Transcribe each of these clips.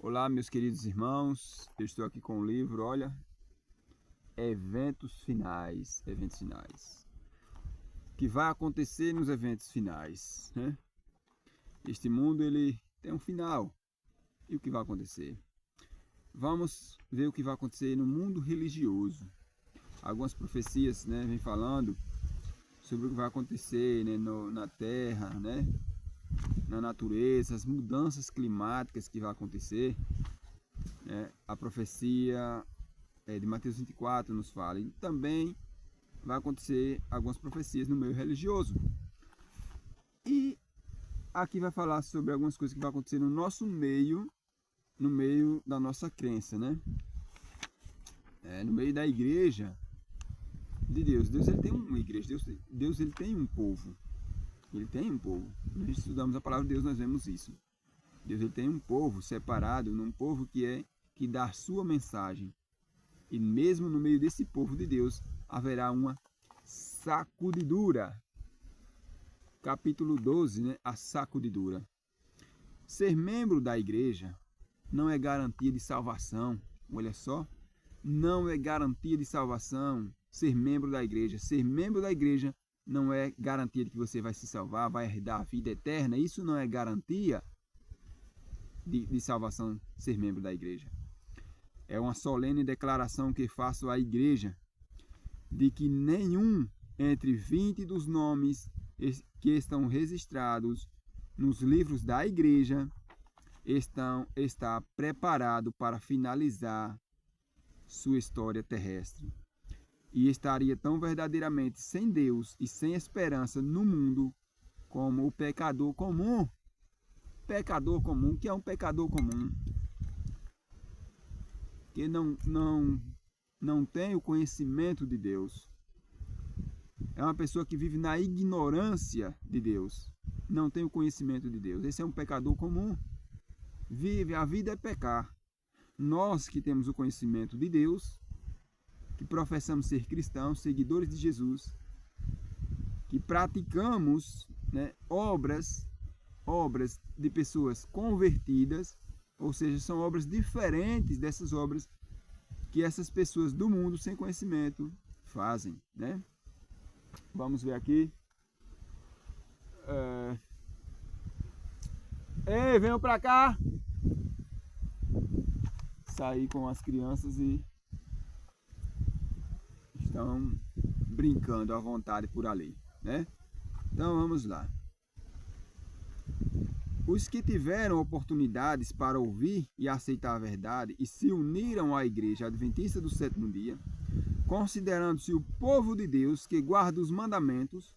Olá, meus queridos irmãos, eu estou aqui com o livro, olha, eventos finais, o que vai acontecer nos eventos finais, né? Este mundo, ele tem um final, e o que vai acontecer? Vamos ver o que vai acontecer no mundo religioso. Algumas profecias, né, vem falando sobre o que vai acontecer, né, na Terra, né, na natureza, as mudanças climáticas que vai acontecer. A profecia de Mateus 24 nos fala. E também vai acontecer algumas profecias no meio religioso. E aqui vai falar sobre algumas coisas que vai acontecer no nosso meio, no meio da nossa crença, né? No meio da igreja de Deus. Deus ele tem uma igreja, Deus ele tem um povo. Ele tem um povo. Quando nós estudamos a palavra de Deus, nós vemos isso. Deus ele tem um povo separado, um povo que dá a sua mensagem. E mesmo no meio desse povo de Deus, haverá uma sacudidura. Capítulo 12, né? A sacudidura. Ser membro da igreja não é garantia de salvação. Olha só. Não é garantia de salvação ser membro da igreja. Ser membro da igreja não é garantia de que você vai se salvar, vai herdar a vida eterna. Isso não é garantia de salvação, ser membro da igreja. É uma solene declaração que faço à igreja de que nenhum entre 20 dos nomes que estão registrados nos livros da igreja está preparado para finalizar sua história terrestre. E estaria tão verdadeiramente sem Deus e sem esperança no mundo como o pecador comum. Pecador comum, que é um pecador comum? Que não tem o conhecimento de Deus. É uma pessoa que vive na ignorância de Deus. Não tem o conhecimento de Deus. Esse é um pecador comum. A vida é pecar. Nós que temos o conhecimento de Deus, que professamos ser cristãos, seguidores de Jesus, que praticamos, né, obras de pessoas convertidas, ou seja, são obras diferentes dessas obras que essas pessoas do mundo sem conhecimento fazem, né? Vamos ver aqui. Ei, venham pra cá! Saí com as crianças e estão brincando à vontade por ali, né? Então vamos lá. Os que tiveram oportunidades para ouvir e aceitar a verdade e se uniram à Igreja Adventista do Sétimo Dia, considerando-se o povo de Deus que guarda os mandamentos,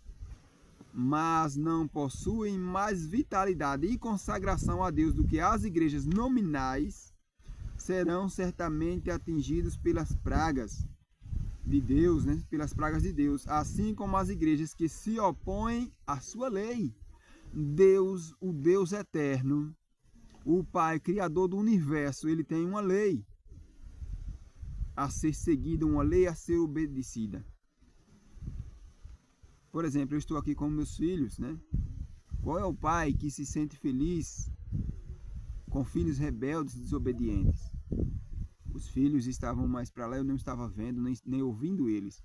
mas não possuem mais vitalidade e consagração a Deus do que as igrejas nominais, serão certamente atingidos pelas pragas de Deus, né? Pelas pragas de Deus, assim como as igrejas que se opõem à sua lei. Deus, o Deus eterno, o Pai, Criador do universo, ele tem uma lei a ser seguida, uma lei a ser obedecida. Por exemplo, eu estou aqui com meus filhos, né? Qual é o pai que se sente feliz com filhos rebeldes e desobedientes? Os filhos estavam mais para lá, eu não estava vendo, nem ouvindo eles.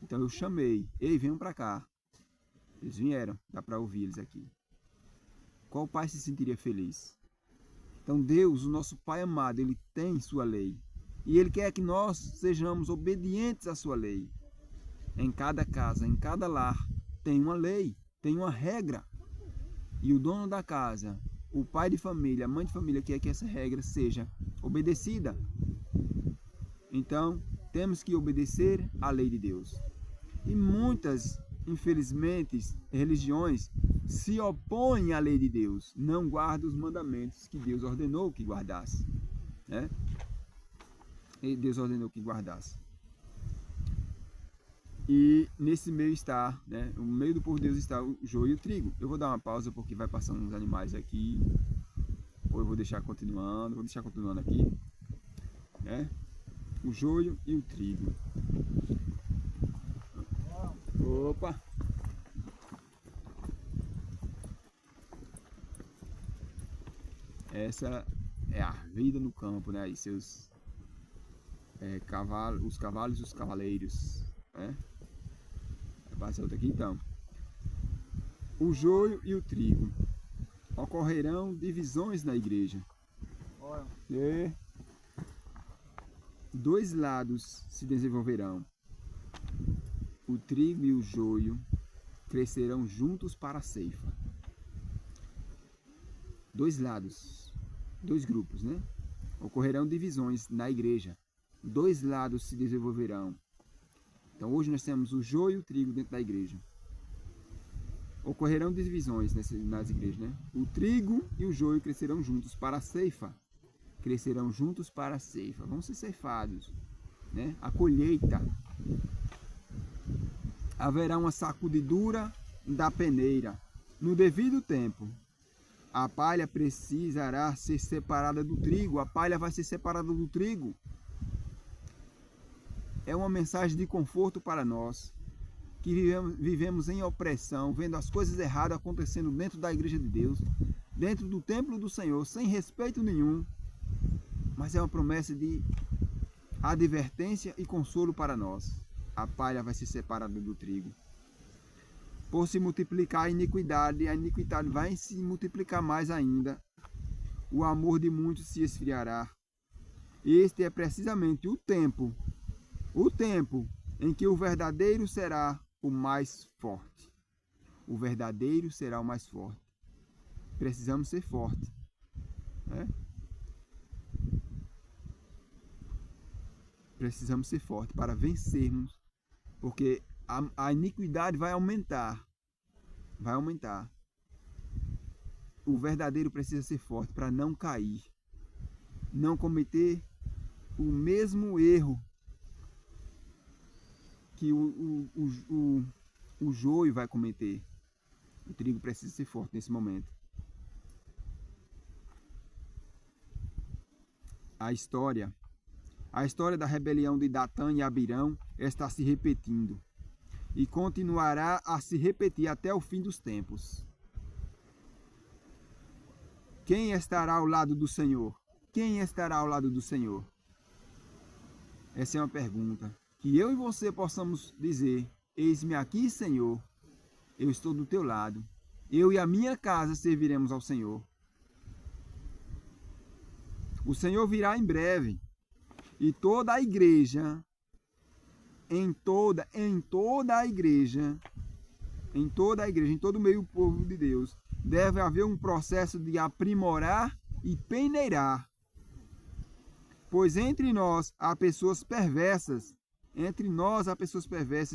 Então eu chamei, ei, venham para cá. Eles vieram, dá para ouvir eles aqui. Qual pai se sentiria feliz? Então Deus, o nosso Pai amado, ele tem sua lei. E ele quer que nós sejamos obedientes à sua lei. Em cada casa, em cada lar, tem uma lei, tem uma regra. E o dono da casa, o pai de família, a mãe de família, quer que essa regra seja obedecida. Então, temos que obedecer à lei de Deus. E muitas, infelizmente, religiões se opõem à lei de Deus, não guardam os mandamentos que Deus ordenou que guardasse, né? E Deus ordenou que guardasse. E nesse meio está, né? No meio do povo de Deus está o joio e o trigo. Eu vou dar uma pausa porque vai passando uns animais aqui. Ou eu vou deixar continuando, aqui, né? O joio e o trigo. Opa! Essa é a vida no campo, né? E seus os cavalos e os cavaleiros, né? Passa outra aqui então. O joio e o trigo. Ocorrerão divisões na igreja. E dois lados se desenvolverão. O trigo e o joio crescerão juntos para a ceifa. Dois lados, dois grupos, né? Ocorrerão divisões na igreja. Dois lados se desenvolverão. Então hoje nós temos o joio e o trigo dentro da igreja. Ocorrerão divisões nas igrejas, né? O trigo e o joio crescerão juntos para a ceifa. Crescerão juntos para a ceifa. Vão ser ceifados, né? A colheita. Haverá uma sacudidura da peneira. No devido tempo, a palha precisará ser separada do trigo. A palha vai ser separada do trigo. É uma mensagem de conforto para nós, que vivemos em opressão, vendo as coisas erradas acontecendo dentro da igreja de Deus, dentro do templo do Senhor, sem respeito nenhum. Mas é uma promessa de advertência e consolo para nós. A palha vai ser separada do trigo. Por se multiplicar a iniquidade vai se multiplicar mais ainda. O amor de muitos se esfriará. Este é precisamente o tempo em que o verdadeiro será o mais forte. O verdadeiro será o mais forte. Precisamos ser fortes, né? Precisamos ser fortes para vencermos, porque a iniquidade vai aumentar. Vai aumentar. O verdadeiro precisa ser forte para não cair, não cometer o mesmo erro que o joio vai cometer. O trigo precisa ser forte nesse momento. A história da rebelião de Datã e Abirão está se repetindo e continuará a se repetir até o fim dos tempos. Quem estará ao lado do Senhor? Quem estará ao lado do Senhor? Essa é uma pergunta. Que eu e você possamos dizer: eis-me aqui, Senhor, eu estou do teu lado. Eu e a minha casa serviremos ao Senhor. O Senhor virá em breve. E toda a igreja, em todo o meio do povo de Deus, deve haver um processo de aprimorar e peneirar. Pois entre nós há pessoas perversas,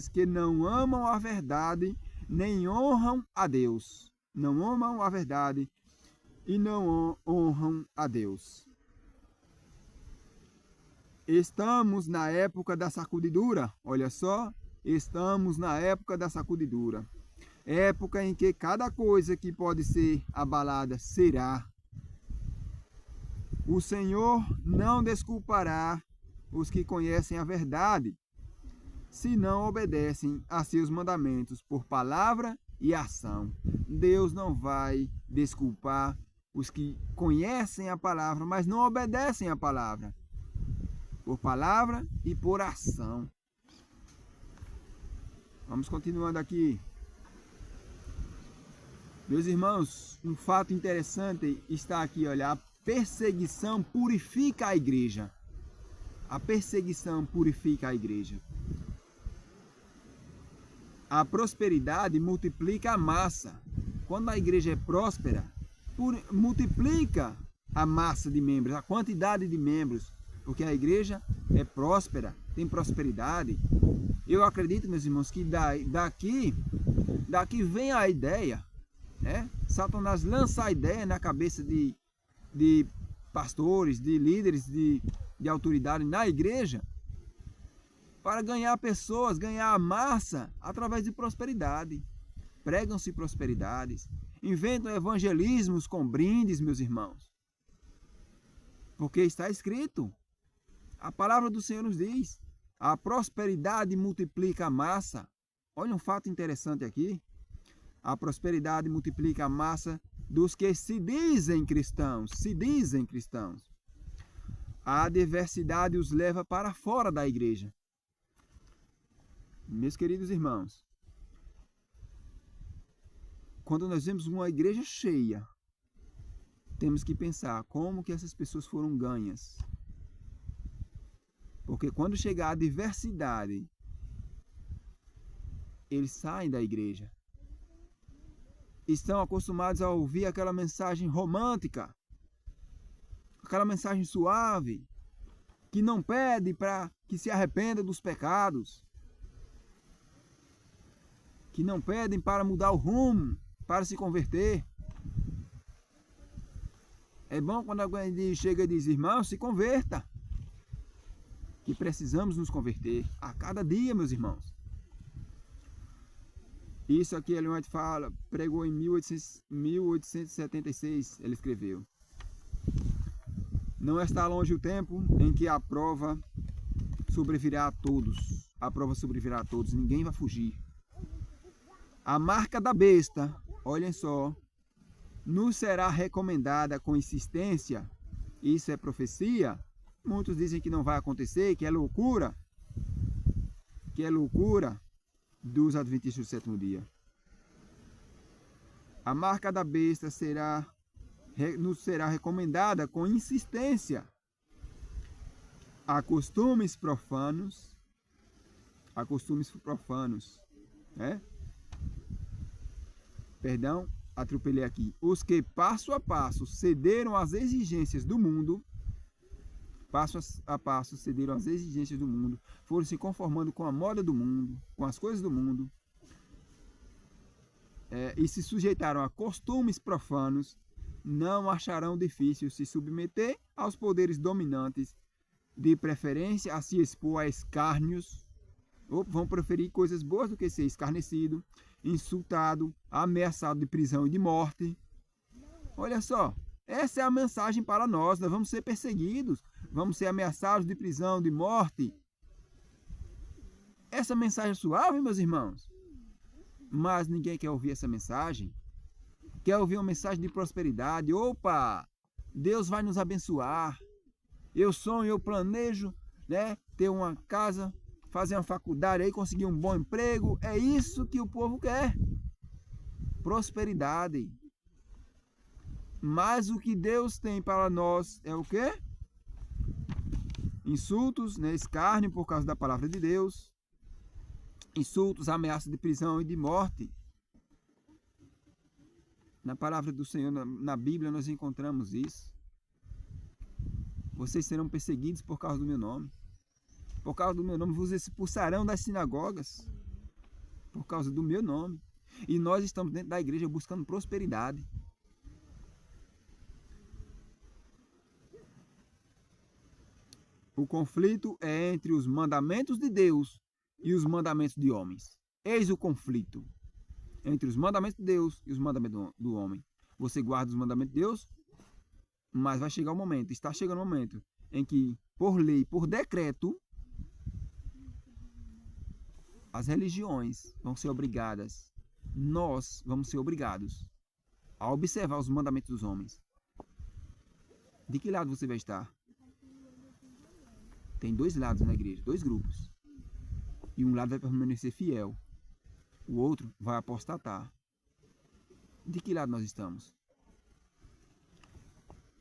que não amam a verdade, nem honram a Deus. Não amam a verdade e não honram a Deus. Estamos na época da sacudidura. Olha só, estamos na época da sacudidura. Época em que cada coisa que pode ser abalada será. O Senhor não desculpará os que conhecem a verdade, se não obedecem a seus mandamentos por palavra e ação. Deus não vai desculpar os que conhecem a palavra, mas não obedecem a palavra, por palavra e por ação. Vamos continuando aqui. Meus irmãos, um fato interessante está aqui, olha, a perseguição purifica a igreja. A perseguição purifica a igreja. A prosperidade multiplica a massa. Quando a igreja é próspera, multiplica a massa de membros, a quantidade de membros, porque a igreja é próspera, tem prosperidade. Eu acredito, meus irmãos, que daqui vem a ideia, né? Satanás lança a ideia na cabeça de pastores, de líderes, de autoridade na igreja, para ganhar pessoas, ganhar a massa através de prosperidade. Pregam-se prosperidades, inventam evangelismos com brindes, meus irmãos. Porque está escrito, a palavra do Senhor nos diz, a prosperidade multiplica a massa. Olha um fato interessante aqui. A prosperidade multiplica a massa dos que se dizem cristãos, a adversidade os leva para fora da igreja. Meus queridos irmãos, quando nós vemos uma igreja cheia, temos que pensar como que essas pessoas foram ganhas. Porque quando chegar a adversidade, eles saem da igreja. Estão acostumados a ouvir aquela mensagem romântica, aquela mensagem suave, que não pede para que se arrependa dos pecados, que não pedem para mudar o rumo, para se converter. É bom quando alguém chega e diz: irmão, se converta, que precisamos nos converter a cada dia, meus irmãos. Isso aqui Ellen White fala, pregou em 1876, ele escreveu: não está longe o tempo em que a prova sobrevirá a todos. A prova sobrevirá a todos, ninguém vai fugir. A marca da besta, olhem só, nos será recomendada com insistência. Isso é profecia. Muitos dizem que não vai acontecer, que é loucura. Dos adventistas do sétimo dia. A marca da besta nos será recomendada com insistência. A costumes profanos, né? Perdão, atropelei aqui. Os que passo a passo cederam às exigências do mundo, foram se conformando com a moda do mundo, com as coisas do mundo, e se sujeitaram a costumes profanos, não acharão difícil se submeter aos poderes dominantes, de preferência a se expor a escárnios, ou vão preferir coisas boas do que ser escarnecido, insultado, ameaçado de prisão e de morte. Olha só, essa é a mensagem para nós. Nós vamos ser perseguidos, vamos ser ameaçados de prisão, de morte. Essa mensagem é suave, meus irmãos? Mas ninguém quer ouvir essa mensagem. Quer ouvir uma mensagem de prosperidade. Opa, Deus vai nos abençoar. Eu sonho, eu planejo, né, ter uma casa, fazer uma faculdade aí, conseguir um bom emprego. É isso que o povo quer. Prosperidade. Mas o que Deus tem para nós é o quê? Insultos, né, escárnio por causa da palavra de Deus. Insultos, ameaças de prisão e de morte. Na palavra do Senhor, na Bíblia, nós encontramos isso. Vocês serão perseguidos por causa do meu nome. Por causa do meu nome, vocês se expulsarão das sinagogas. Por causa do meu nome. E nós estamos dentro da igreja buscando prosperidade. O conflito é entre os mandamentos de Deus e os mandamentos de homens. Eis o conflito entre os mandamentos de Deus e os mandamentos do homem. Você guarda os mandamentos de Deus, mas vai chegar o momento, está chegando o momento, em que, por lei, por decreto, as religiões vão ser obrigadas, nós vamos ser obrigados a observar os mandamentos dos homens. De que lado você vai estar? Tem dois lados na igreja, dois grupos. E um lado vai permanecer fiel, o outro vai apostatar. De que lado nós estamos?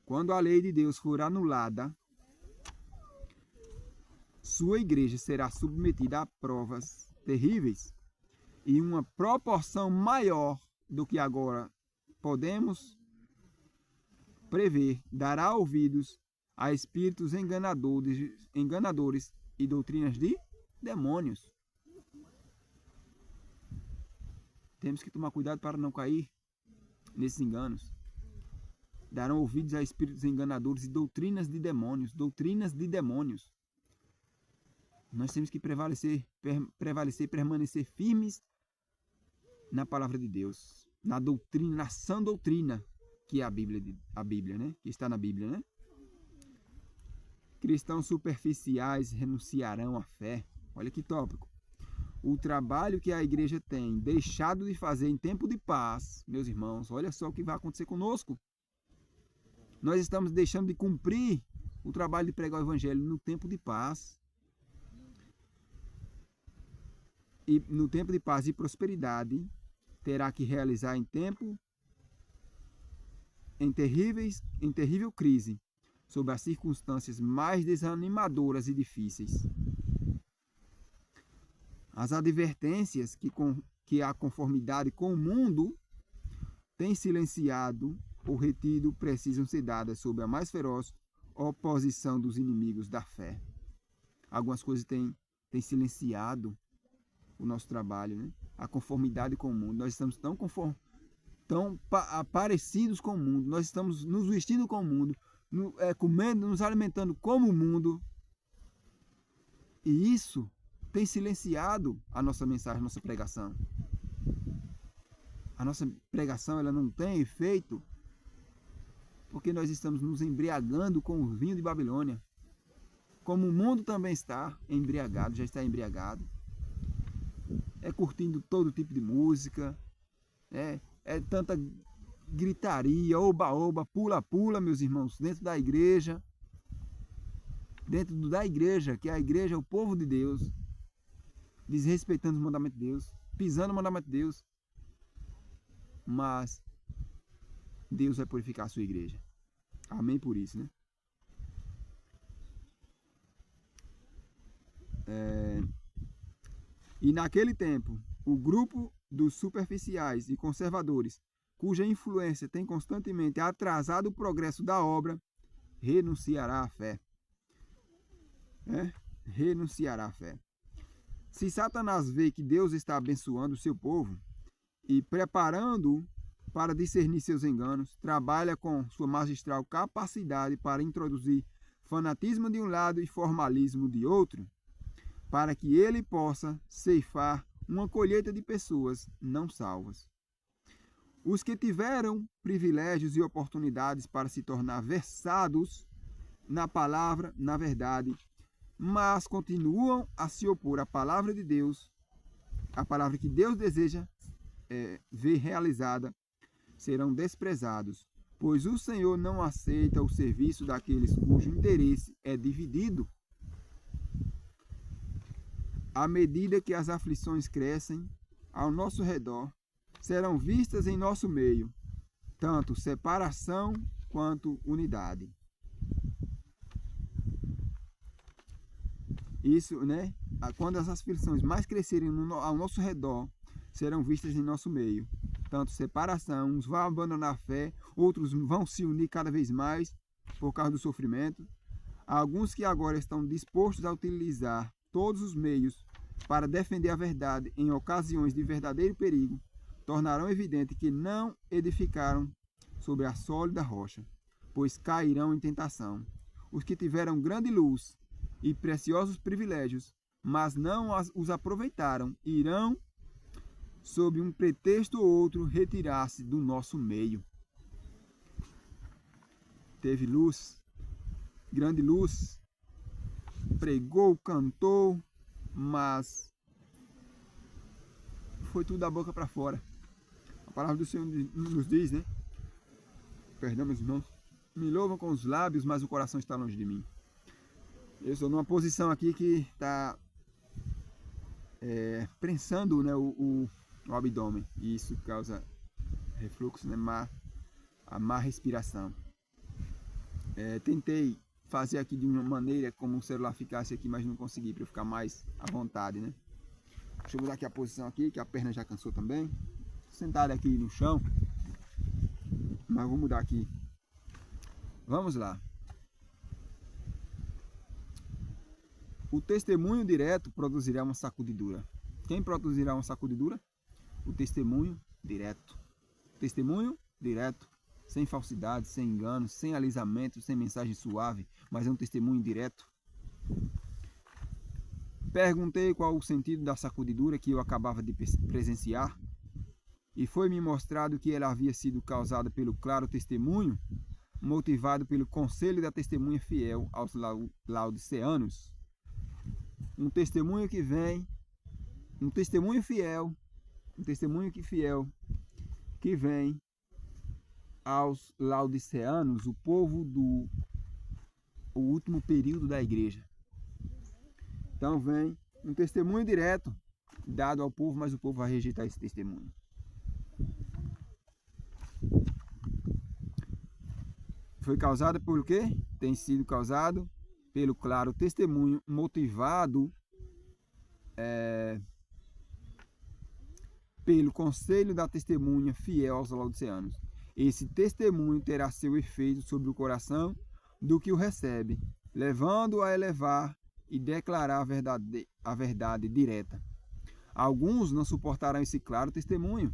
Quando a lei de Deus for anulada, sua igreja será submetida a provas terríveis e uma proporção maior do que agora podemos prever dará ouvidos a espíritos enganadores e doutrinas de demônios. Temos que tomar cuidado para não cair nesses enganos. Darão ouvidos a espíritos enganadores e doutrinas de demônios. Nós temos que prevalecer, permanecer firmes na palavra de Deus, na doutrina, na sã doutrina, que é a Bíblia, né? Que está na Bíblia, né? Cristãos superficiais renunciarão à fé. Olha que tópico. o trabalho que a igreja tem deixado de fazer em tempo de paz, meus irmãos, olha só o que vai acontecer conosco. Nós estamos deixando de cumprir o trabalho de pregar o evangelho no tempo de paz. E no tempo de paz e prosperidade, terá que realizar em terrível crise, sob as circunstâncias mais desanimadoras e difíceis. As advertências que a conformidade com o mundo tem silenciado ou retido precisam ser dadas sob a mais feroz oposição dos inimigos da fé. Algumas coisas têm silenciado o nosso trabalho, né? A conformidade com o mundo. Nós estamos tão parecidos com o mundo, nós estamos nos vestindo com o mundo, comendo, nos alimentando como o mundo. E isso tem silenciado a nossa mensagem, a nossa pregação. A nossa pregação ela não tem efeito porque nós estamos nos embriagando com o vinho de Babilônia. Como o mundo também está embriagado, já está embriagado. Curtindo todo tipo de música, tanta gritaria, oba-oba, pula-pula, meus irmãos, dentro da igreja, que a igreja é o povo de Deus, desrespeitando os mandamentos de Deus, pisando no mandamento de Deus, mas Deus vai purificar a sua igreja. Amém por isso, né? E naquele tempo, o grupo dos superficiais e conservadores, cuja influência tem constantemente atrasado o progresso da obra, renunciará à fé. Renunciará à fé. Se Satanás vê que Deus está abençoando o seu povo e preparando-o para discernir seus enganos, trabalha com sua magistral capacidade para introduzir fanatismo de um lado e formalismo de outro, para que ele possa ceifar uma colheita de pessoas não salvas. Os que tiveram privilégios e oportunidades para se tornar versados na palavra, na verdade, mas continuam a se opor à palavra de Deus, a palavra que Deus deseja ver realizada, serão desprezados, pois o Senhor não aceita o serviço daqueles cujo interesse é dividido. À medida que as aflições crescem ao nosso redor, serão vistas em nosso meio, tanto separação quanto unidade. Isso, né? Quando as aflições mais crescerem ao nosso redor, serão vistas em nosso meio. Tanto separação, uns vão abandonar a fé, outros vão se unir cada vez mais por causa do sofrimento. Alguns que agora estão dispostos a utilizar todos os meios para defender a verdade em ocasiões de verdadeiro perigo, tornarão evidente que não edificaram sobre a sólida rocha, pois cairão em tentação. Os que tiveram grande luz e preciosos privilégios, mas não os aproveitaram, irão, sob um pretexto ou outro, retirar-se do nosso meio. Teve luz, grande luz, pregou, cantou, mas foi tudo da boca para fora. A palavra do Senhor nos diz, né? Perdão, meus irmãos. Me louvam com os lábios, mas o coração está longe de mim. Eu estou numa posição aqui que está prensando, né, o abdômen. E isso causa refluxo, né, a má respiração. Tentei fazer aqui de uma maneira como o celular ficasse aqui, mas não consegui, para eu ficar mais à vontade, né? Deixa eu mudar aqui a posição aqui, que a perna já cansou também. Sentado aqui no chão, mas vou mudar aqui. Vamos lá. O testemunho direto produzirá uma sacudidura. Quem produzirá uma sacudidura? O testemunho direto. Testemunho direto, sem falsidade, sem engano, sem alisamento, sem mensagem suave, mas é um testemunho direto. Perguntei qual o sentido da sacudidura que eu acabava de presenciar, e foi-me mostrado que ela havia sido causada pelo claro testemunho, motivado pelo conselho da testemunha fiel aos laodiceanos. Um testemunho que vem um testemunho fiel, que vem aos laodiceanos, o povo do último período da igreja. Então vem um testemunho direto dado ao povo, mas o povo vai rejeitar esse testemunho. Foi causada por quê? Tem sido causado pelo claro testemunho motivado pelo conselho da testemunha fiel aos laodiceanos. Esse testemunho terá seu efeito sobre o coração do que o recebe, levando-o a elevar e declarar a verdade direta. Alguns não suportarão esse claro testemunho,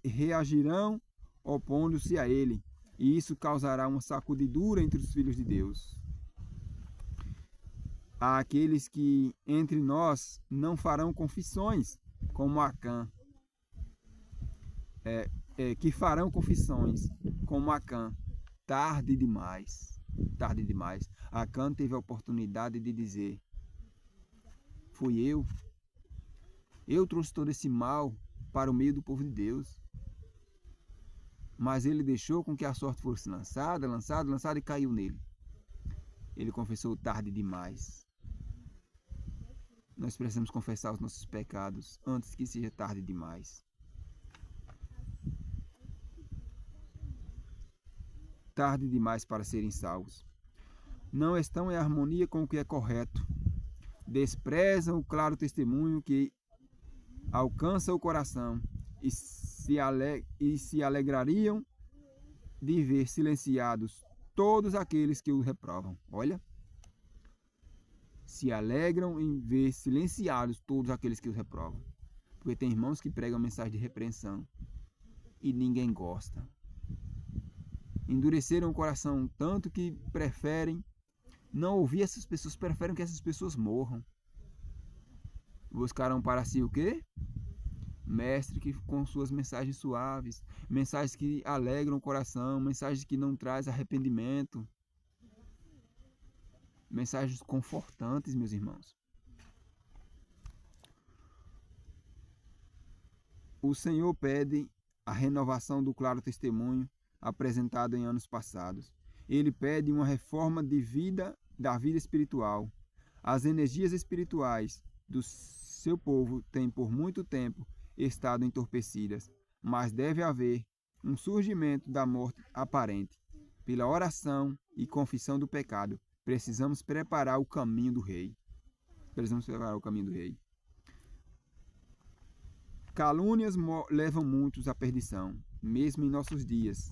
reagirão opondo-se a ele, e isso causará uma sacudidura entre os filhos de Deus. Há aqueles que entre nós não farão confissões, como Acã, que farão confissões, como Acã, tarde demais. Acã teve a oportunidade de dizer: fui eu trouxe todo esse mal para o meio do povo de Deus. Mas ele deixou com que a sorte fosse lançada e caiu nele. Ele confessou tarde demais. Nós precisamos confessar os nossos pecados antes que seja tarde demais. Tarde demais para serem salvos. Não estão em harmonia com o que é correto. Desprezam o claro testemunho que alcança o coração e se alegrariam de ver silenciados todos aqueles que o reprovam. Olha, se alegram em ver silenciados todos aqueles que os reprovam. Porque tem irmãos que pregam mensagem de repreensão e ninguém gosta. Endureceram o coração tanto que preferem não ouvir essas pessoas, preferem que essas pessoas morram. Buscaram para si o quê? Mestre que com suas mensagens suaves, mensagens que alegram o coração, mensagens que não trazem arrependimento, mensagens confortantes, meus irmãos. O Senhor pede a renovação do claro testemunho apresentado em anos passados. Ele pede uma reforma da vida espiritual. As energias espirituais do seu povo têm por muito tempo estado entorpecidas, mas deve haver um surgimento da morte aparente. Pela oração e confissão do pecado, precisamos preparar o caminho do Rei. Calúnias levam muitos à perdição, mesmo em nossos dias.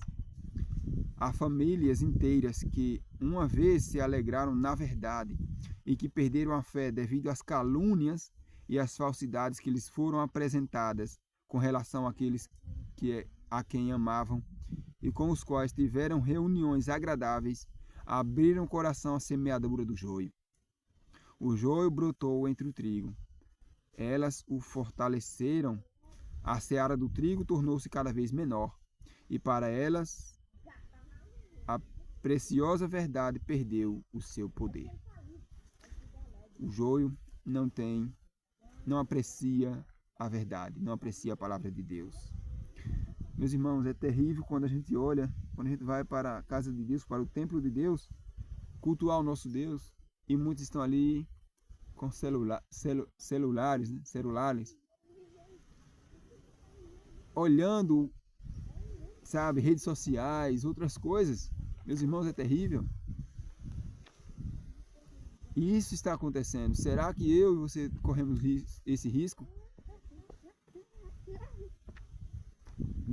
Há famílias inteiras que uma vez se alegraram na verdade e que perderam a fé devido às calúnias e às falsidades que lhes foram apresentadas com relação àqueles a quem amavam e com os quais tiveram reuniões agradáveis, abriram o coração à semeadura do joio. O joio brotou entre o trigo. Elas o fortaleceram. A seara do trigo tornou-se cada vez menor, e para elas a preciosa verdade perdeu o seu poder. O joio não aprecia a verdade, não aprecia a palavra de Deus. Meus irmãos, é terrível quando a gente olha, quando a gente vai para a casa de Deus, para o templo de Deus, cultuar o nosso Deus, e muitos estão ali com celulares, olhando, sabe, redes sociais, outras coisas. Meus irmãos, é terrível. E isso está acontecendo. Será que eu e você corremos esse risco?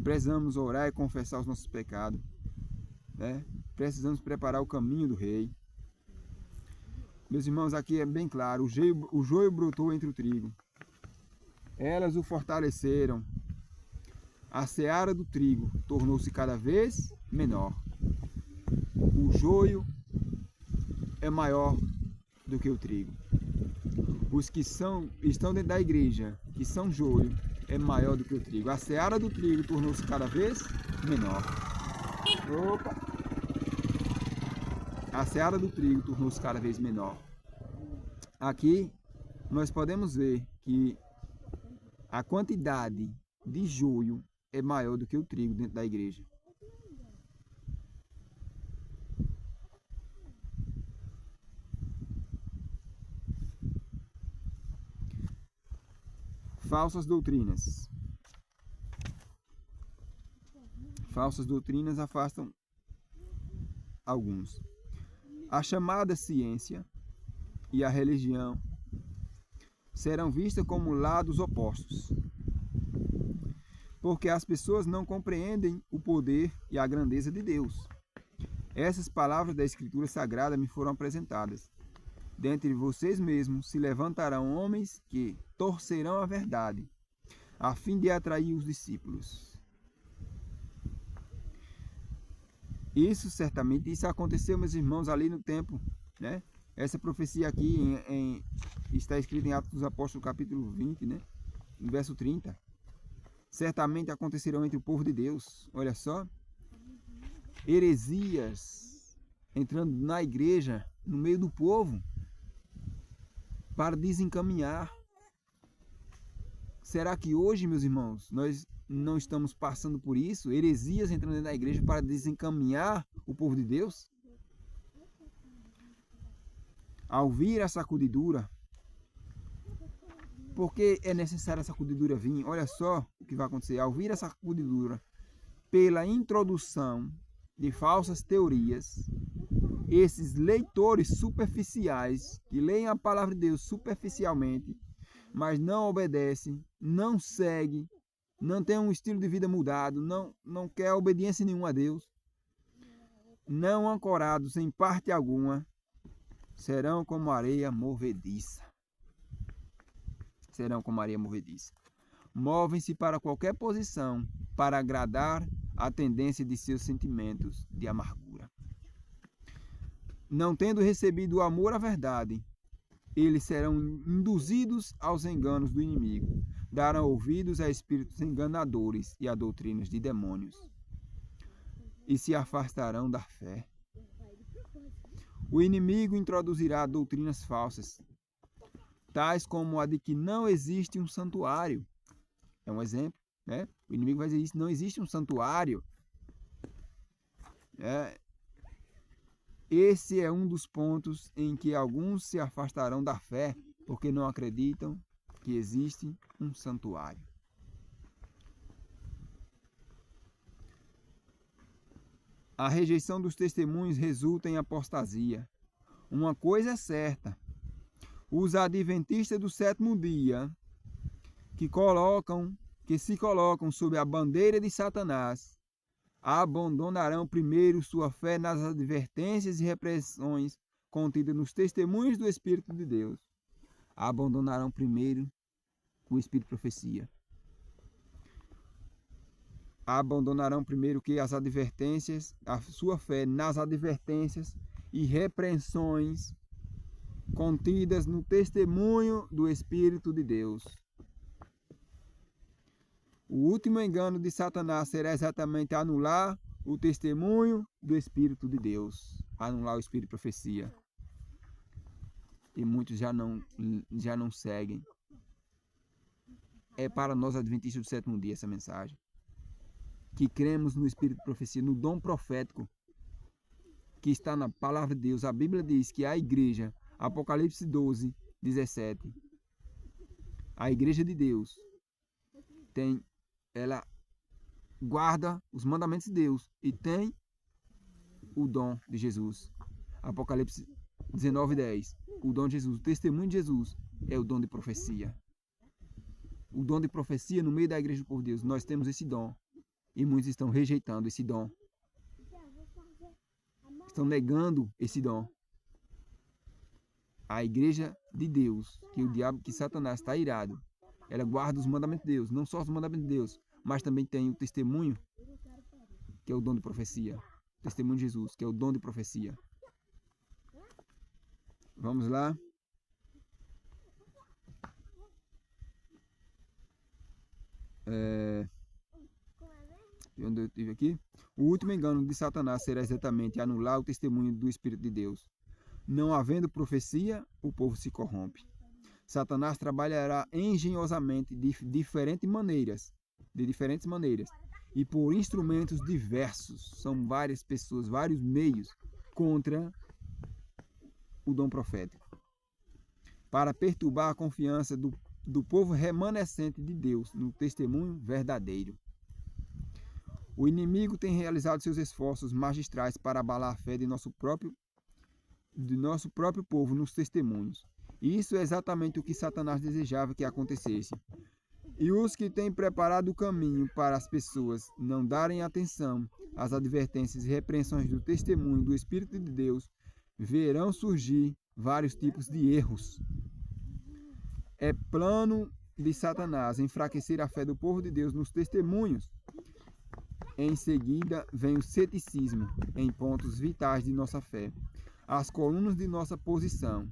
Precisamos orar e confessar os nossos pecados, né? Precisamos preparar o caminho do Rei. Meus irmãos, aqui é bem claro, o joio brotou entre o trigo. Elas o fortaleceram. A seara do trigo tornou-se cada vez menor. O joio é maior do que o trigo. Os que estão dentro da igreja, que são joio, é maior do que o trigo. A seara do trigo tornou-se cada vez menor. A seara do trigo tornou-se cada vez menor. Aqui nós podemos ver que a quantidade de joio é maior do que o trigo dentro da igreja. Falsas doutrinas. Falsas doutrinas afastam alguns. A chamada ciência e a religião serão vistas como lados opostos, porque as pessoas não compreendem o poder e a grandeza de Deus. Essas palavras da Escritura Sagrada me foram apresentadas. Dentre vocês mesmos se levantarão homens que torcerão a verdade, a fim de atrair os discípulos. Isso aconteceu, meus irmãos, ali no tempo, né? Essa profecia aqui está escrita em Atos dos Apóstolos, capítulo 20, né? No verso 30. Certamente acontecerão entre o povo de Deus, olha só, heresias entrando na igreja, no meio do povo, para desencaminhar. Será que hoje, meus irmãos, nós não estamos passando por isso? Heresias entrando na igreja para desencaminhar o povo de Deus? Ao vir a sacudidura, porque é necessário a sacudidura vir? Olha só o que vai acontecer. Ao vir a sacudidura, pela introdução de falsas teorias, esses leitores superficiais, que leem a palavra de Deus superficialmente, mas não obedecem, não seguem, não tem um estilo de vida mudado, não quer obediência nenhuma a Deus, não ancorados em parte alguma, serão como areia movediça. Serão como areia movediça. Movem-se para qualquer posição para agradar a tendência de seus sentimentos de amargura. Não tendo recebido o amor à verdade, eles serão induzidos aos enganos do inimigo, darão ouvidos a espíritos enganadores e a doutrinas de demônios, e se afastarão da fé. O inimigo introduzirá doutrinas falsas, tais como a de que não existe um santuário. É um exemplo, né? O inimigo vai dizer isso, não existe um santuário. Esse é um dos pontos em que alguns se afastarão da fé, porque não acreditam que existe um santuário. A rejeição dos testemunhos resulta em apostasia. Uma coisa é certa: os adventistas do sétimo dia, que se colocam sob a bandeira de Satanás, abandonarão primeiro sua fé nas advertências e repressões contidas nos testemunhos do Espírito de Deus. Abandonarão primeiro o Espírito de profecia. Abandonarão primeiro que as advertências, a sua fé nas advertências e repreensões contidas no testemunho do Espírito de Deus. O último engano de Satanás será exatamente anular o testemunho do Espírito de Deus, anular o Espírito de profecia. E muitos já não seguem. É para nós adventistas do sétimo dia essa mensagem. Que cremos no Espírito de profecia, no dom profético que está na palavra de Deus. A Bíblia diz que a igreja, Apocalipse 12, 17, a igreja de Deus ela guarda os mandamentos de Deus e tem o dom de Jesus. Apocalipse 19, 10. O dom de Jesus, o testemunho de Jesus é o dom de profecia. O dom de profecia no meio da igreja do povo de Deus. Nós temos esse dom. E muitos estão rejeitando esse dom. Estão negando esse dom. A igreja de Deus, que Satanás está irado, ela guarda os mandamentos de Deus. Não só os mandamentos de Deus, mas também tem o testemunho, que é o dom de profecia. O testemunho de Jesus, que é o dom de profecia. Vamos lá. Onde eu estive aqui? O último engano de Satanás será exatamente anular o testemunho do Espírito de Deus. Não havendo profecia, o povo se corrompe. Satanás trabalhará engenhosamente de diferentes maneiras, e por instrumentos diversos. São várias pessoas, vários meios contra o dom profético, para perturbar a confiança do povo remanescente de Deus no testemunho verdadeiro. O inimigo tem realizado seus esforços magistrais para abalar a fé de nosso próprio povo nos testemunhos. E isso é exatamente o que Satanás desejava que acontecesse. E os que têm preparado o caminho para as pessoas não darem atenção às advertências e repreensões do testemunho do Espírito de Deus, verão surgir vários tipos de erros. É plano de Satanás enfraquecer a fé do povo de Deus nos testemunhos. Em seguida, vem o ceticismo em pontos vitais de nossa fé, as colunas de nossa posição.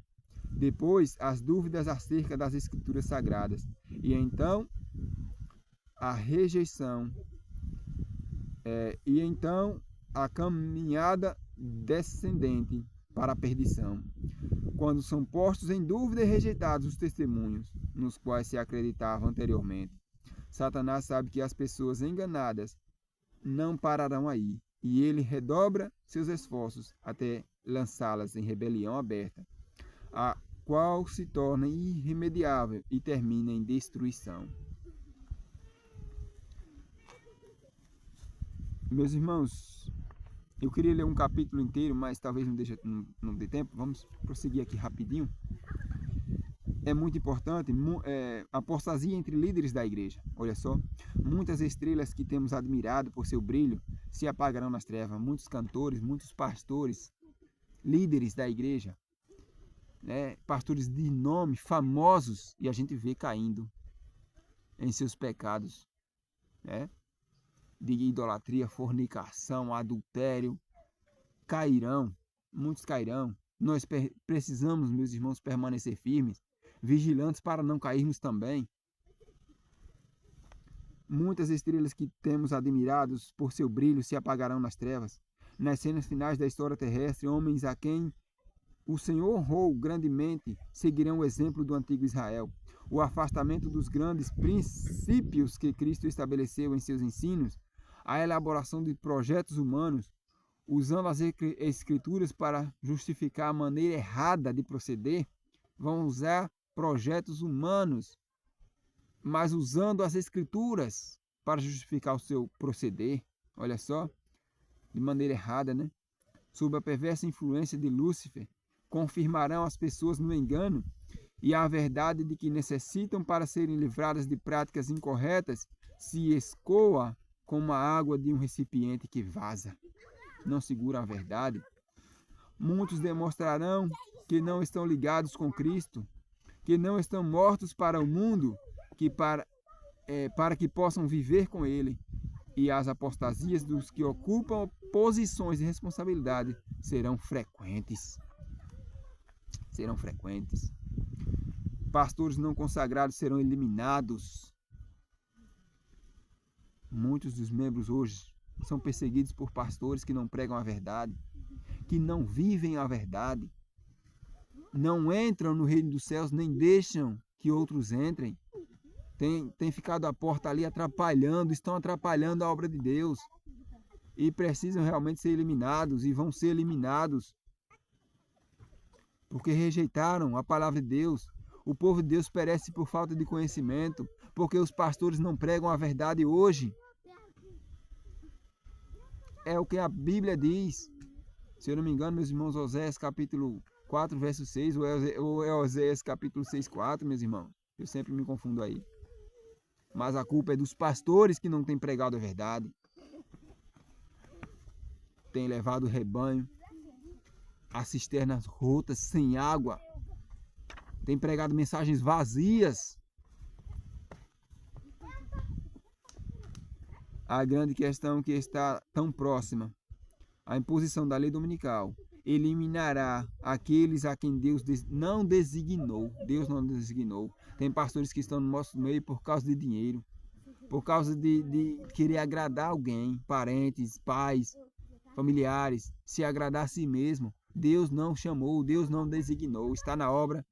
Depois, as dúvidas acerca das Escrituras Sagradas. E então, a rejeição. E então, a caminhada descendente para a perdição. Quando são postos em dúvida e rejeitados os testemunhos nos quais se acreditava anteriormente. Satanás sabe que as pessoas enganadas não pararão aí, e ele redobra seus esforços até lançá-las em rebelião aberta, a qual se torna irremediável e termina em destruição. Meus irmãos, eu queria ler um capítulo inteiro, mas talvez não dê tempo. Vamos prosseguir aqui rapidinho. É muito importante, a apostasia entre líderes da igreja. Olha só, muitas estrelas que temos admirado por seu brilho se apagarão nas trevas. Muitos cantores, muitos pastores, líderes da igreja, pastores de nome, famosos, e a gente vê caindo em seus pecados, de idolatria, fornicação, adultério. Muitos cairão. Nós precisamos, meus irmãos, permanecer firmes, vigilantes para não cairmos também. Muitas estrelas que temos admirados por seu brilho se apagarão nas trevas. Nas cenas finais da história terrestre, homens a quem o Senhor honrou grandemente seguirão o exemplo do antigo Israel. O afastamento dos grandes princípios que Cristo estabeleceu em seus ensinos, a elaboração de projetos humanos, usando as escrituras para justificar a maneira errada de proceder, vão usar projetos humanos, mas usando as escrituras para justificar o seu proceder. Olha só, de maneira errada, Sob a perversa influência de Lúcifer, confirmarão as pessoas no engano e a verdade de que necessitam para serem livradas de práticas incorretas se escoa como a água de um recipiente que vaza. Não segura a verdade. Muitos demonstrarão que não estão ligados com Cristo, que não estão mortos para o mundo, para que possam viver com Ele. E as apostasias dos que ocupam posições de responsabilidade serão frequentes. Pastores não consagrados serão eliminados. Muitos dos membros hoje são perseguidos por pastores que não pregam a verdade, que não vivem a verdade, não entram no reino dos céus, nem deixam que outros entrem. Tem ficado a porta ali estão atrapalhando a obra de Deus. E precisam realmente ser eliminados, e vão ser eliminados, porque rejeitaram a palavra de Deus. O povo de Deus perece por falta de conhecimento, porque os pastores não pregam a verdade hoje. É o que a Bíblia diz. Se eu não me engano, meus irmãos, Oséias capítulo 4, verso 6, ou é Oséias capítulo 6, 4, meus irmãos. Eu sempre me confundo aí. Mas a culpa é dos pastores que não têm pregado a verdade. Têm levado o rebanho a cisternas rotas, sem água. Têm pregado mensagens vazias. A grande questão que está tão próxima, a imposição da lei dominical, eliminará aqueles a quem Deus não designou. Deus não designou. Tem pastores que estão no nosso meio por causa de dinheiro, por causa de querer agradar alguém, parentes, pais, familiares, se agradar a si mesmo. Deus não chamou, Deus não designou. Está na obra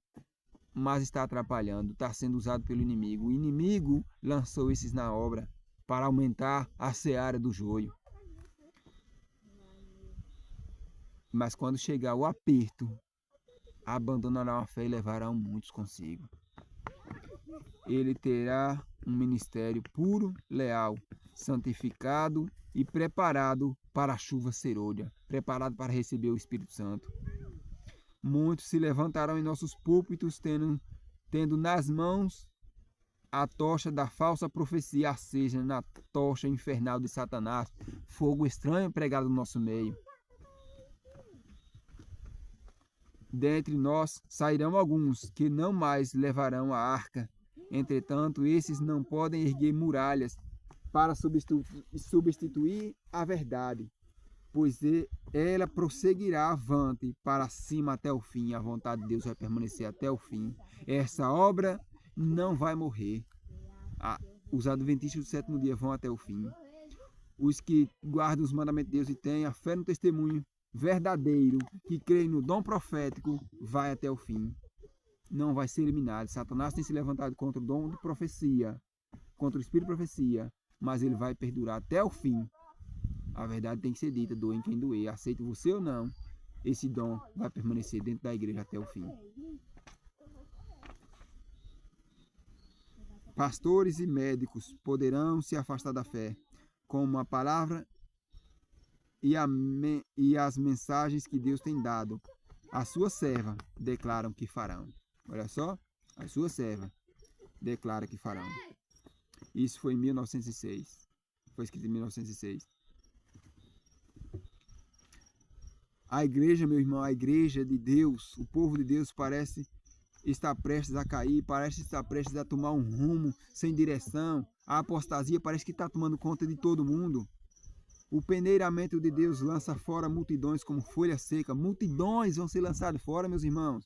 mas está atrapalhando, está sendo usado pelo inimigo. O inimigo lançou esses na obra para aumentar a seara do joio. Mas quando chegar o aperto, abandonarão a fé e levarão muitos consigo. Ele terá um ministério puro, leal, santificado e preparado para a chuva serôdia, preparado para receber o Espírito Santo. Muitos se levantarão em nossos púlpitos, tendo nas mãos a tocha da falsa profecia acesa na tocha infernal de Satanás, fogo estranho pregado no nosso meio. Dentre nós sairão alguns que não mais levarão a arca. Entretanto, esses não podem erguer muralhas para substituir a verdade, pois ela prosseguirá avante para cima até o fim. A vontade de Deus vai permanecer até o fim. Essa obra não vai morrer. Os adventistas do sétimo dia vão até o fim. Os que guardam os mandamentos de Deus e têm a fé no testemunho verdadeiro, que creem no dom profético, vai até o fim. Não vai ser eliminado. Satanás tem se levantado contra o dom de profecia, contra o espírito de profecia, mas ele vai perdurar até o fim. A verdade tem que ser dita, doe em quem doer, aceite você ou não, esse dom vai permanecer dentro da igreja até o fim. Pastores e médicos poderão se afastar da fé, como a palavra e as mensagens que Deus tem dado. A sua serva declaram que farão. Olha só, a sua serva declara que farão. Isso foi em 1906. Foi escrito em 1906. A igreja, meu irmão, a igreja de Deus, o povo de Deus parece estar prestes a cair, parece estar prestes a tomar um rumo sem direção. A apostasia parece que está tomando conta de todo mundo. O peneiramento de Deus lança fora multidões como folha seca. Multidões vão ser lançadas fora, meus irmãos.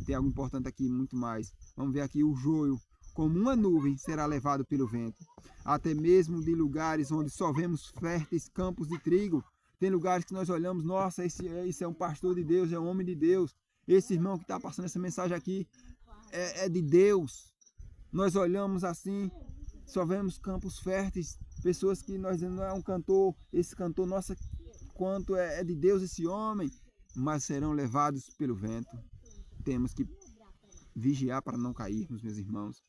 Tem algo importante aqui, muito mais. Vamos ver aqui o joio. Como uma nuvem será levado pelo vento. Até mesmo de lugares onde só vemos férteis campos de trigo. Tem lugares que nós olhamos, nossa, esse é um pastor de Deus, é um homem de Deus. Esse irmão que está passando essa mensagem aqui é de Deus. Nós olhamos assim, só vemos campos férteis. Pessoas que nós dizemos, não é um cantor, esse cantor, nossa, quanto é de Deus esse homem. Mas serão levados pelo vento. Temos que vigiar para não cairmos, meus irmãos.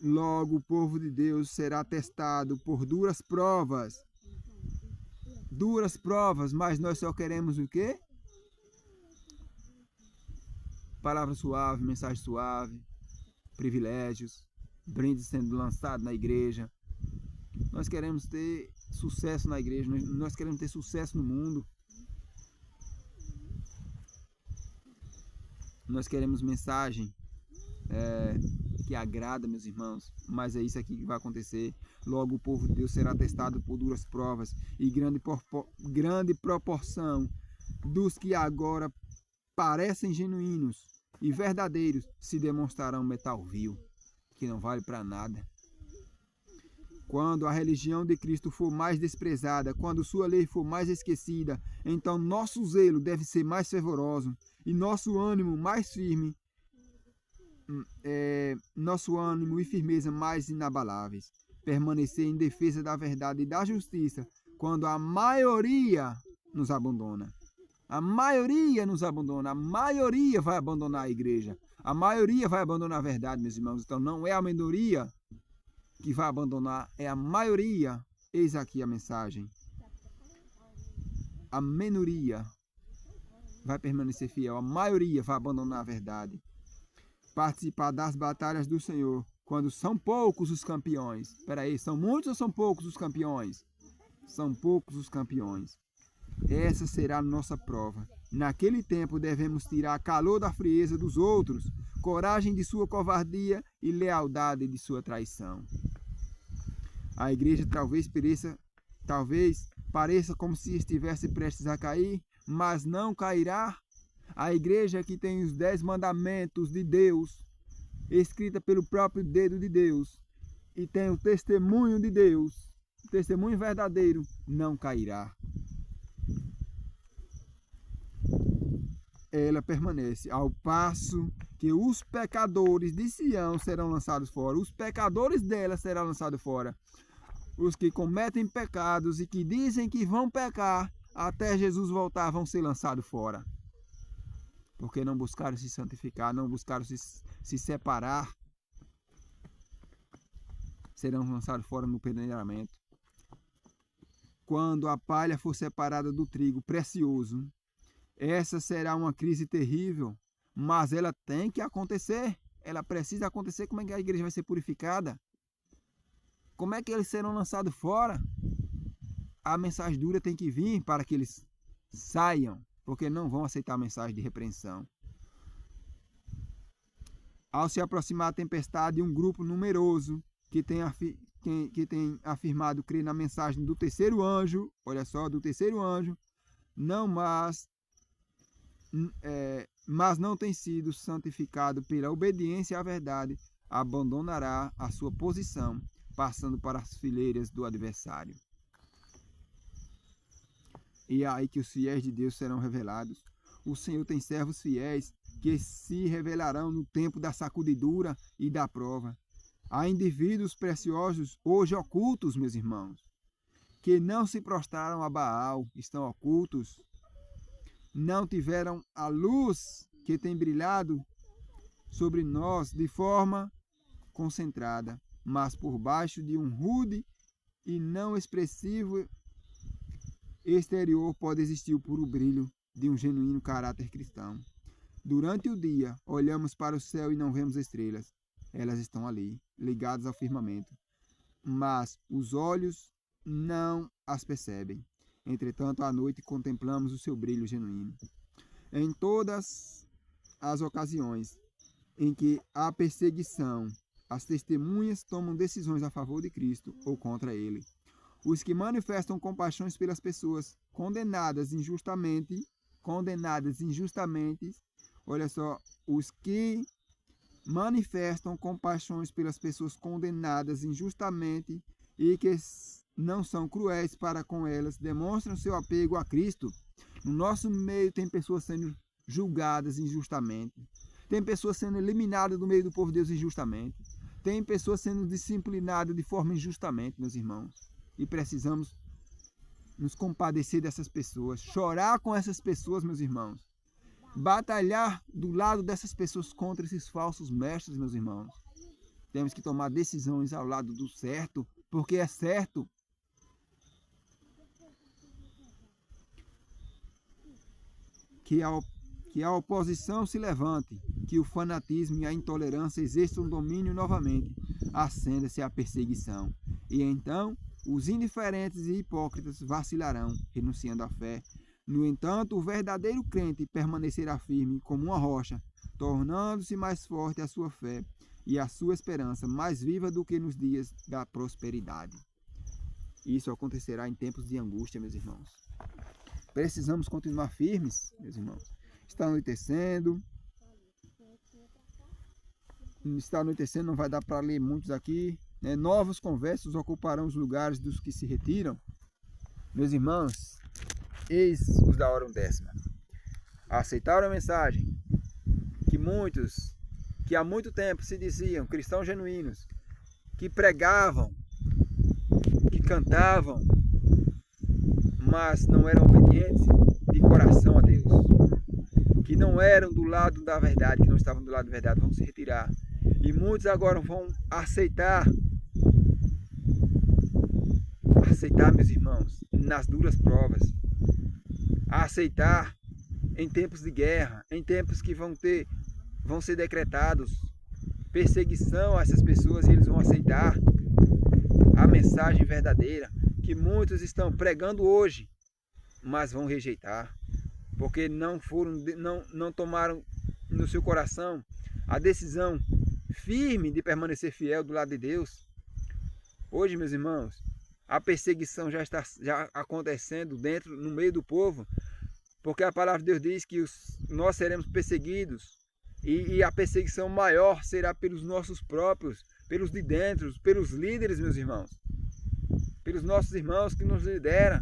Logo o povo de Deus será testado por duras provas. Duras provas, mas nós só queremos o quê? Palavra suave, mensagem suave, privilégios, brindes sendo lançados na igreja. Nós queremos ter sucesso na igreja, nós queremos ter sucesso no mundo. Nós queremos mensagem que agrada, meus irmãos, mas é isso aqui que vai acontecer. Logo o povo de Deus será testado por duras provas e grande proporção dos que agora parecem genuínos e verdadeiros se demonstrarão metal vil, que não vale para nada. Quando a religião de Cristo for mais desprezada, quando sua lei for mais esquecida, então nosso zelo deve ser mais fervoroso e nosso ânimo mais firme, nosso ânimo e firmeza mais inabaláveis. Permanecer em defesa da verdade e da justiça, quando a maioria nos abandona. A maioria nos abandona, a maioria vai abandonar a igreja, a maioria vai abandonar a verdade, meus irmãos. Então não é a minoria que vai abandonar, é a maioria. Eis aqui a mensagem. A minoria vai permanecer fiel, a maioria vai abandonar a verdade. Participar das batalhas do Senhor, quando são poucos os campeões. Espera aí, são muitos ou são poucos os campeões? São poucos os campeões. Essa será a nossa prova. Naquele tempo devemos tirar calor da frieza dos outros, coragem de sua covardia e lealdade de sua traição. A igreja talvez pareça como se estivesse prestes a cair, mas não cairá. A igreja que tem os 10 mandamentos de Deus, escrita pelo próprio dedo de Deus, e tem o testemunho de Deus, o testemunho verdadeiro, não cairá. Ela permanece, ao passo que os pecadores de Sião serão lançados fora, os pecadores dela serão lançados fora. Os que cometem pecados e que dizem que vão pecar até Jesus voltar vão ser lançados fora. Porque não buscaram se santificar, não buscaram se separar, serão lançados fora no peneiramento. Quando a palha for separada do trigo precioso, essa será uma crise terrível, mas ela tem que acontecer. Ela precisa acontecer. Como é que a igreja vai ser purificada? Como é que eles serão lançados fora? A mensagem dura tem que vir para que eles saiam, porque não vão aceitar a mensagem de repreensão. Ao se aproximar a tempestade, um grupo numeroso que tem afirmado crer na mensagem do terceiro anjo, olha só, do terceiro anjo, mas não tem sido santificado pela obediência à verdade, abandonará a sua posição, passando para as fileiras do adversário. E é aí que os fiéis de Deus serão revelados. O Senhor tem servos fiéis que se revelarão no tempo da sacudidura e da prova. Há indivíduos preciosos hoje ocultos, meus irmãos, que não se prostraram a Baal, estão ocultos, não tiveram a luz que tem brilhado sobre nós de forma concentrada, mas por baixo de um rude e não expressivo exterior pode existir o puro brilho de um genuíno caráter cristão. Durante o dia, olhamos para o céu e não vemos estrelas. Elas estão ali, ligadas ao firmamento, mas os olhos não as percebem. Entretanto, à noite contemplamos o seu brilho genuíno. Em todas as ocasiões em que há perseguição, as testemunhas tomam decisões a favor de Cristo ou contra ele. Os que manifestam compaixões pelas pessoas condenadas injustamente, olha só, os que manifestam compaixões pelas pessoas condenadas injustamente e que não são cruéis para com elas, demonstram seu apego a Cristo. No nosso meio tem pessoas sendo julgadas injustamente, tem pessoas sendo eliminadas do meio do povo de Deus injustamente, tem pessoas sendo disciplinadas de forma injustamente, meus irmãos, e precisamos nos compadecer dessas pessoas, chorar com essas pessoas, meus irmãos, batalhar do lado dessas pessoas contra esses falsos mestres, meus irmãos. Temos que tomar decisões ao lado do certo, porque é certo. Que a oposição se levante, que o fanatismo e a intolerância exerçam domínio novamente, acenda-se a perseguição. E então os indiferentes e hipócritas vacilarão, renunciando à fé. No entanto, o verdadeiro crente permanecerá firme como uma rocha, tornando-se mais forte a sua fé e a sua esperança mais viva do que nos dias da prosperidade. Isso acontecerá em tempos de angústia, meus irmãos. Precisamos continuar firmes, meus irmãos. Está anoitecendo, não vai dar para ler muitos aqui, né? Novos conversos ocuparão os lugares dos que se retiram. Meus irmãos, eis os da hora undécima. Aceitaram a mensagem que muitos, que há muito tempo se diziam cristãos genuínos, que pregavam, que cantavam, mas não eram obedientes de coração a Deus, que não eram do lado da verdade, que não estavam do lado da verdade, vão se retirar. E muitos agora vão aceitar, meus irmãos, nas duras provas, aceitar em tempos de guerra, em tempos que vão ser decretados perseguição a essas pessoas, e eles vão aceitar a mensagem verdadeira que muitos estão pregando hoje, mas vão rejeitar, porque não tomaram no seu coração a decisão firme de permanecer fiel do lado de Deus. Hoje, meus irmãos, a perseguição já está acontecendo no meio do povo, porque a palavra de Deus diz que nós seremos perseguidos, e a perseguição maior será pelos nossos próprios, pelos de dentro, pelos líderes, meus irmãos, pelos nossos irmãos que nos lideram.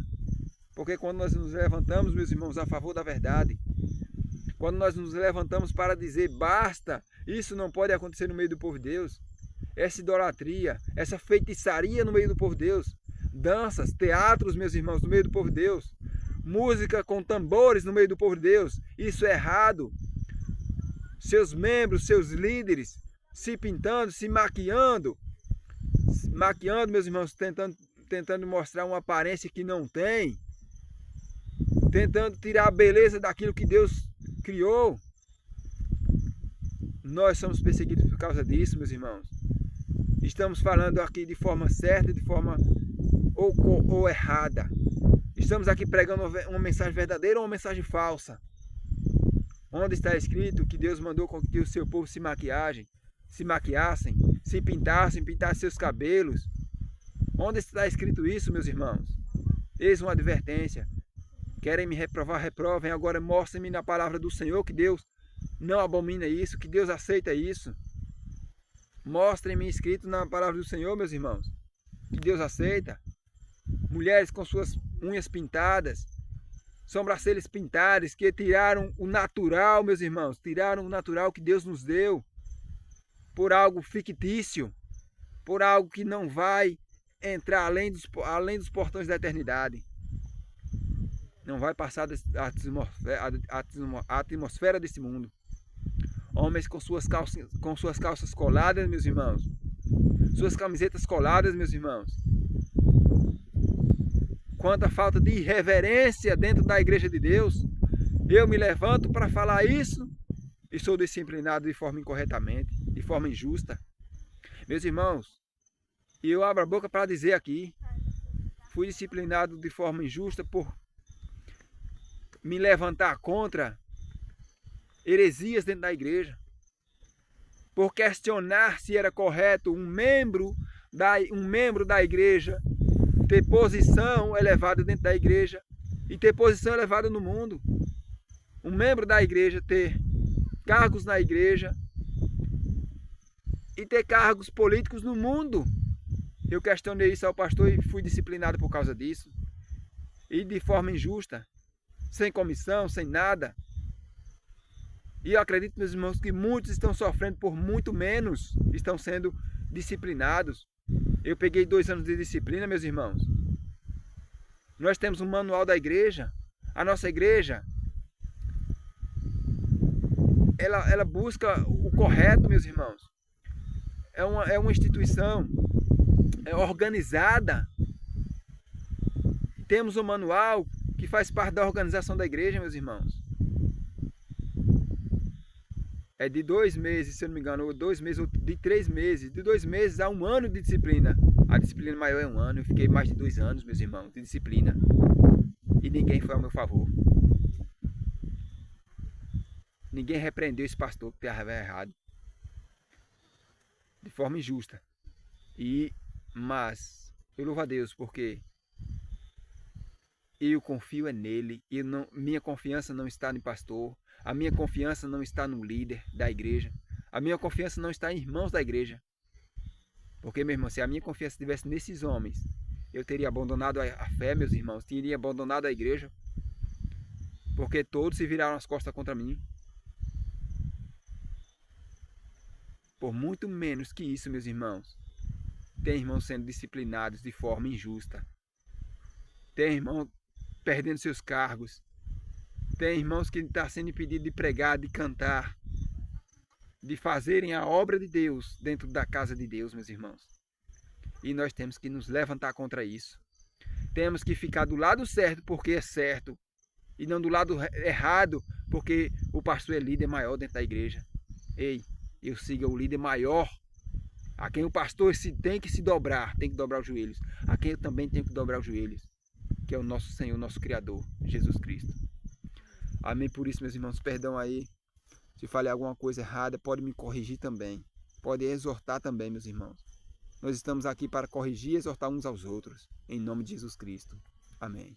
Porque quando nós nos levantamos, meus irmãos, a favor da verdade, quando nós nos levantamos para dizer basta Isso não pode acontecer no meio do povo de Deus. Essa idolatria, essa feitiçaria no meio do povo de Deus. Danças, teatros, meus irmãos, no meio do povo de Deus. Música com tambores no meio do povo de Deus. Isso é errado. Seus membros, seus líderes, se pintando, se maquiando. Maquiando, meus irmãos, tentando mostrar uma aparência que não tem. Tentando tirar a beleza daquilo que Deus criou. Nós somos perseguidos por causa disso, meus irmãos. Estamos falando aqui de forma certa, de forma ou errada. Estamos aqui pregando uma mensagem verdadeira ou uma mensagem falsa. Onde está escrito que Deus mandou com que o seu povo se maquiassem, se pintassem seus cabelos. Onde está escrito isso, meus irmãos? Eis uma advertência. Querem me reprovar, reprovem. Agora mostrem-me na palavra do Senhor que Deus não abomina isso, que Deus aceita isso. Mostrem-me escrito na palavra do Senhor, meus irmãos, que Deus aceita. Mulheres com suas unhas pintadas, sobrancelhas pintadas, que tiraram o natural, meus irmãos, tiraram o natural que Deus nos deu por algo fictício, por algo que não vai entrar além dos portões da eternidade. Não vai passar a atmosfera desse mundo. Homens com suas calças coladas, meus irmãos. Suas camisetas coladas, meus irmãos. Quanta falta de irreverência dentro da igreja de Deus. Eu me levanto para falar isso e sou disciplinado de forma incorretamente, de forma injusta. Meus irmãos, e eu abro a boca para dizer aqui, fui disciplinado de forma injusta por me levantar contra heresias dentro da igreja, por questionar se era correto um membro da igreja ter posição elevada dentro da igreja e ter posição elevada no mundo. Um membro da igreja ter cargos na igreja e ter cargos políticos no mundo. Eu questionei isso ao pastor e fui disciplinado por causa disso. E de forma injusta, sem comissão, sem nada. E eu acredito, meus irmãos, que muitos estão sofrendo por muito menos, estão sendo disciplinados. Eu peguei 2 anos de disciplina, meus irmãos. Nós temos um manual da igreja. A nossa igreja, ela busca o correto, meus irmãos. É uma instituição organizada. Temos um manual que faz parte da organização da igreja, meus irmãos. É de 2 meses, se eu não me engano, ou 2 meses, ou de 3 meses. De 2 meses a 1 ano de disciplina. A disciplina maior é 1 ano. Eu fiquei mais de 2 anos, meus irmãos, de disciplina. E ninguém foi ao meu favor. Ninguém repreendeu esse pastor que estava errado. De forma injusta. Mas eu louvo a Deus porque eu confio nele. Minha confiança não está no pastor. A minha confiança não está no líder da igreja. A minha confiança não está em irmãos da igreja. Porque, meu irmão, se a minha confiança estivesse nesses homens, eu teria abandonado a fé, meus irmãos. Teria abandonado a igreja. Porque todos se viraram as costas contra mim. Por muito menos que isso, meus irmãos, tem irmãos sendo disciplinados de forma injusta. Tem irmão perdendo seus cargos. Tem irmãos que estão sendo impedidos de pregar, de cantar, de fazerem a obra de Deus dentro da casa de Deus, meus irmãos. E nós temos que nos levantar contra isso. Temos que ficar do lado certo porque é certo. E não do lado errado porque o pastor é líder maior dentro da igreja. Ei, eu siga o líder maior. A quem o pastor tem que se dobrar, tem que dobrar os joelhos. A quem eu também tenho que dobrar os joelhos. Que é o nosso Senhor, nosso Criador, Jesus Cristo. Amém por isso, meus irmãos. Perdão aí. Se falei alguma coisa errada, pode me corrigir também. Pode exortar também, meus irmãos. Nós estamos aqui para corrigir e exortar uns aos outros. Em nome de Jesus Cristo. Amém.